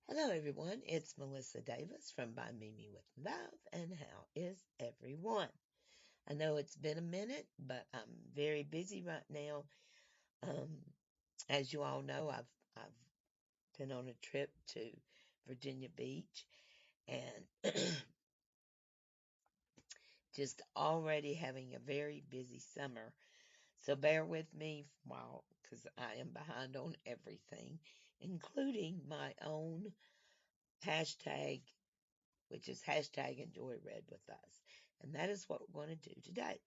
Hello, everyone. It's Melissa Davis from By Mimi with Love. And how is everyone? I know it's been a minute, but I'm very busy right now. Um, as you all know, I've been on a trip to Virginia Beach and just already having a very busy summer. So bear with me while, because I am behind on everything, including my own hashtag, which is hashtag enjoy red with us. And that is what we're going to do today.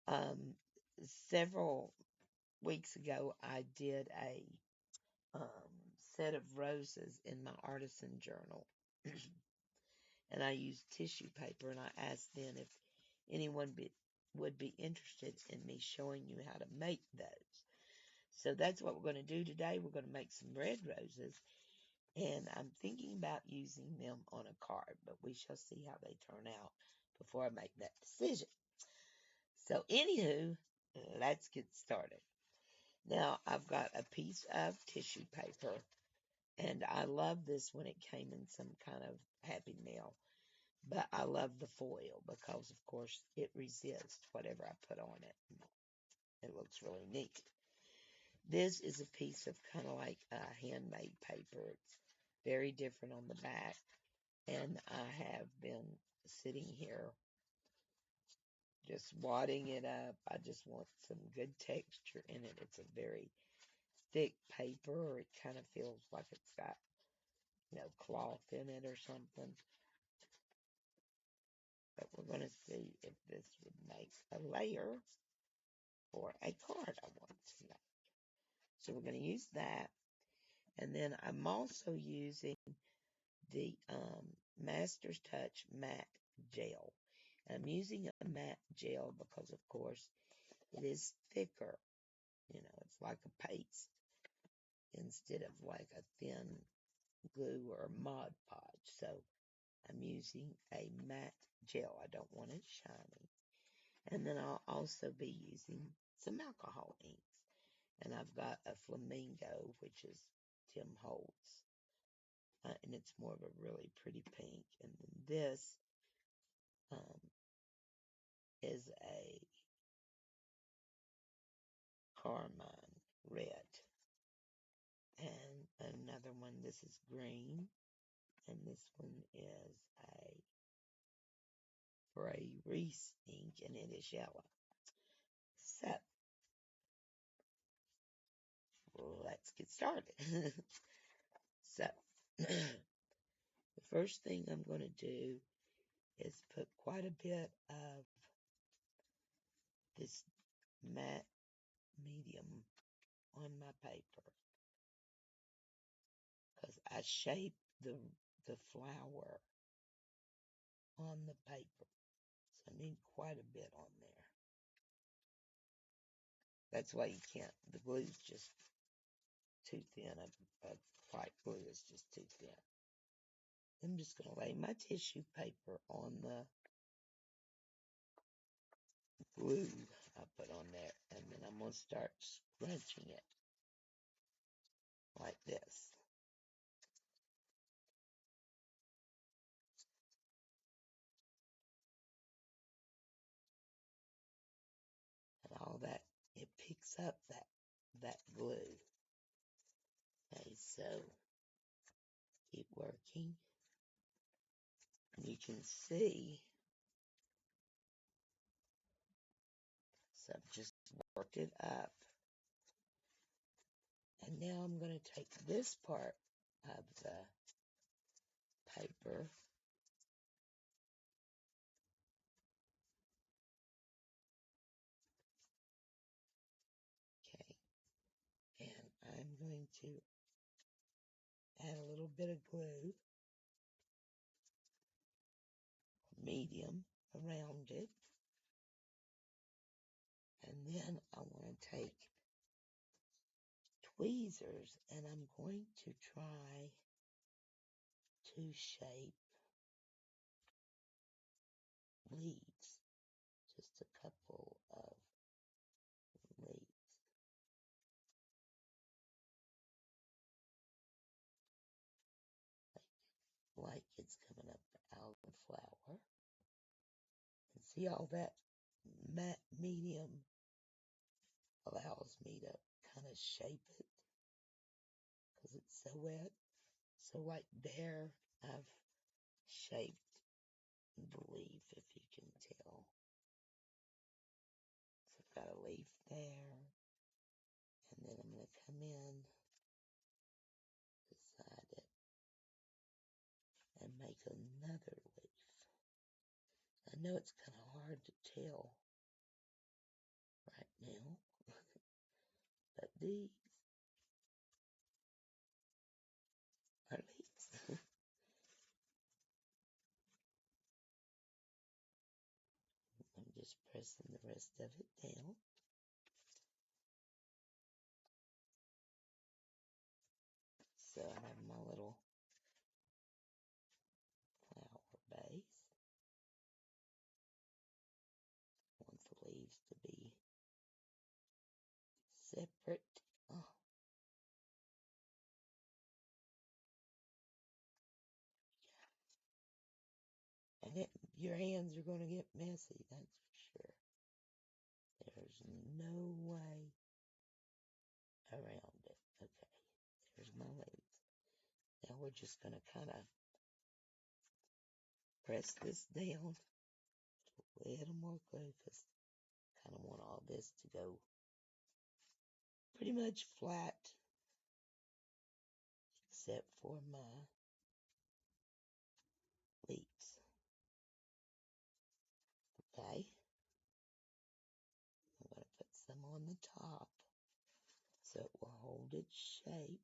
Um, Several weeks ago, I did a set of roses in my artisan journal. And I used tissue paper, and I asked then if would be interested in me showing you how to make those. So that's what we're going to do today. We're going to make some red roses, and I'm thinking about using them on a card, but we shall see how they turn out before I make that decision. So, anywho, let's get started. Now, I've got a piece of tissue paper, and I love this when it came in some kind of Happy Meal, but I love the foil because, of course, it resists whatever I put on it. It looks really neat. This is a piece of kind of like handmade paper. It's very different on the back, and I have been sitting here just wadding it up. I just want some good texture in it. It's a very thick paper. It kind of feels like it's got, cloth in it or something. But we're going to see if this would make a layer for a card I want to make. So we're going to use that. And then I'm also using the Master's Touch matte gel. And I'm using a matte gel because, of course, it is thicker. It's like a paste instead of like a thin glue or Mod Podge. So I'm using a matte gel. I don't want it shiny. And then I'll also be using some alcohol inks. And I've got a flamingo, which is Tim Holtz. And it's more of a really pretty pink. And then this um, is a carmine red. And another one, this is green. And this one is a Bray Reese ink, and it is yellow. So, let's get started. So, the first thing I'm going to do is put quite a bit of this matte medium on my paper because I shape the flower on the paper. So I need quite a bit on there. That's why you can't, the glue's just too thin. A white glue is just too thin. I'm just going to lay my tissue paper on the glue I put on there, and then I'm going to start scrunching it like this. And all that, it picks up that glue. Okay, so keep working. And you can see, so I've just worked it up. And now I'm going to take this part of the paper okay, and I'm going to add a little bit of glue, medium, around it. And then I want to take tweezers and I'm going to try to shape leaves. Just a couple of leaves. like it's coming up out of the flower. And see all that matte medium allows me to kind of shape it because it's so wet. So right there, I've shaped the leaf, if you can tell. So I've got a leaf there, and then I'm going to come in beside it and make another leaf. I know it's kind of hard to tell right now, but these are leaves. I'm just pressing the rest of it down. So I have my little flower base. I want the leaves to be separate. Oh, and your hands are going to get messy, that's for sure. There's no way around it. Okay, there's my leaves. Now we're just going to kind of press this down a little more glue because I kind of want all this to go pretty much flat except for my leaves. Okay, I'm going to put some on the top so it will hold its shape.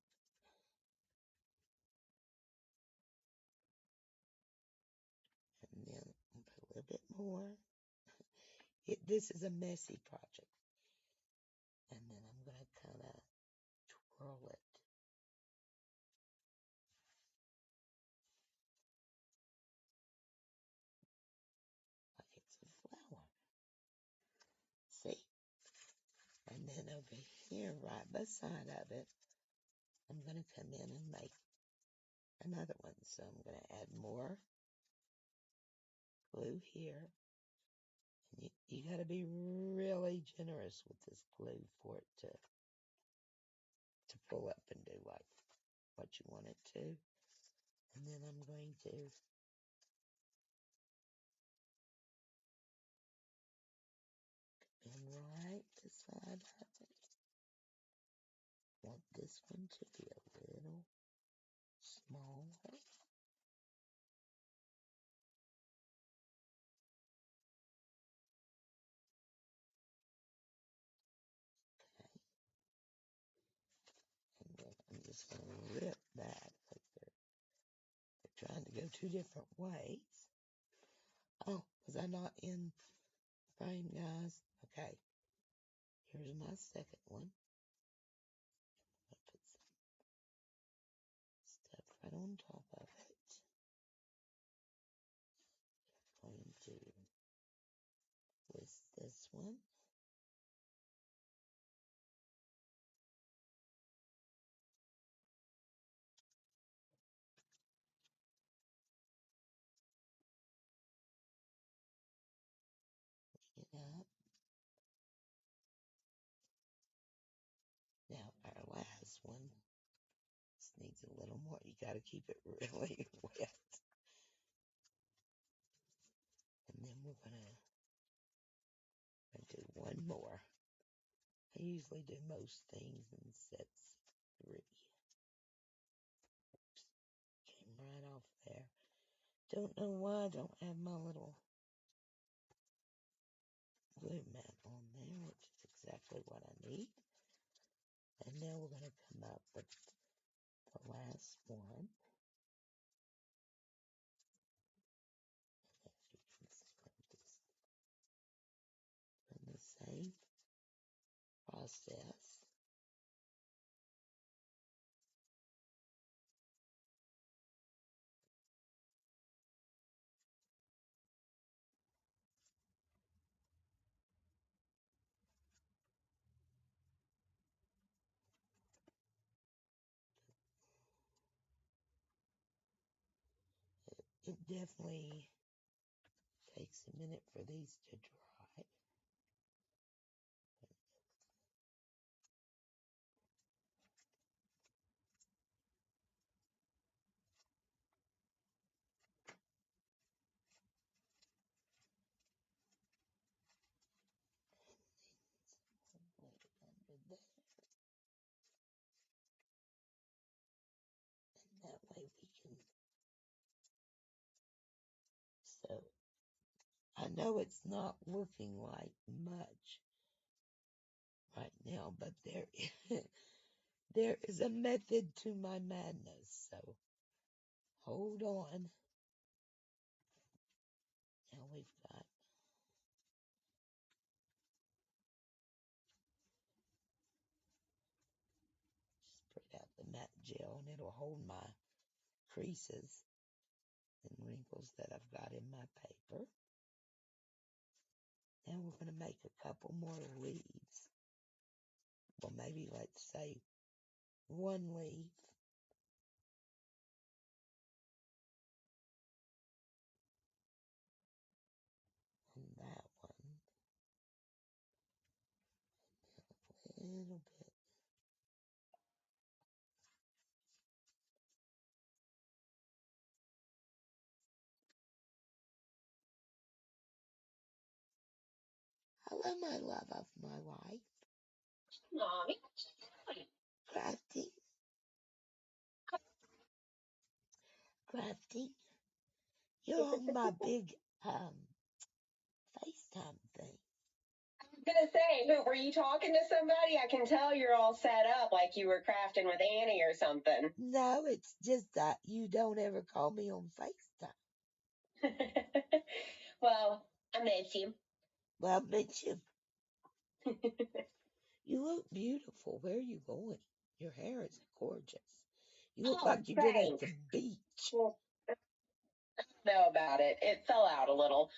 And then I'll put a little bit more. This is a messy project. And then I'm going to kind of twirl it like it's a flower. See? And then over here, right beside of it, I'm going to come in and make another one. So I'm going to add more glue here. And you got to be really generous with this glue for it to pull up and do like what you want it to. And then I'm going to come right beside of it. Want this one to be a little smaller. Okay. And then I'm just going to rip that because they're trying to go two different ways. Oh, was I not in frame, guys? Okay. Here's my second one. I'm going to put some stuff right on top of it. I'm going to twist this one. It up. Now our last one. This needs a little more. You got to keep it really wet. And then we're going to do one more. I usually do most things in sets of 3. Came right off there. Don't know why I don't have my little glue mat on there, which is exactly what I need. And now we're going to come up with the last one. And as you can see, I'm just doing the same process. it definitely takes a minute for these to dry. Under there. And that way we can. So I know it's not looking like much right now, but there is a method to my madness. So hold on. Now we've got spread out the matte gel, and it'll hold my creases and wrinkles that I've got in my paper. Now we're going to make a couple more leaves. Well, maybe let's say one leaf. And that one. A little bit. Hello, my love of my life. Mommy. Crafty. Crafty. You're on my big FaceTime thing. I was gonna say, were you talking to somebody? I can tell you're all set up like you were crafting with Annie or something. No, it's just that you don't ever call me on FaceTime. Well, I miss you. Well, Mitchum, you look beautiful. Where are you going? Your hair is gorgeous. You look like you've been at the beach. Well, know about it. It fell out a little.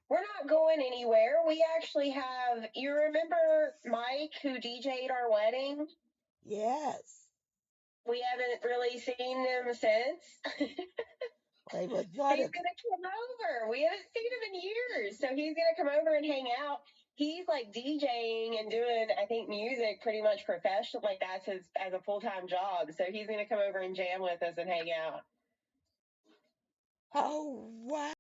We're not going anywhere. We actually have, you remember Mike who DJ'd our wedding? Yes. We haven't really seen him since. Well, he was not He's gonna come over. We haven't seen him in years, so he's gonna come over and hang out. He's like DJing and doing, I think, music pretty much professional. Like that's his as a full time job. So he's gonna come over and jam with us and hang out. Oh, wow.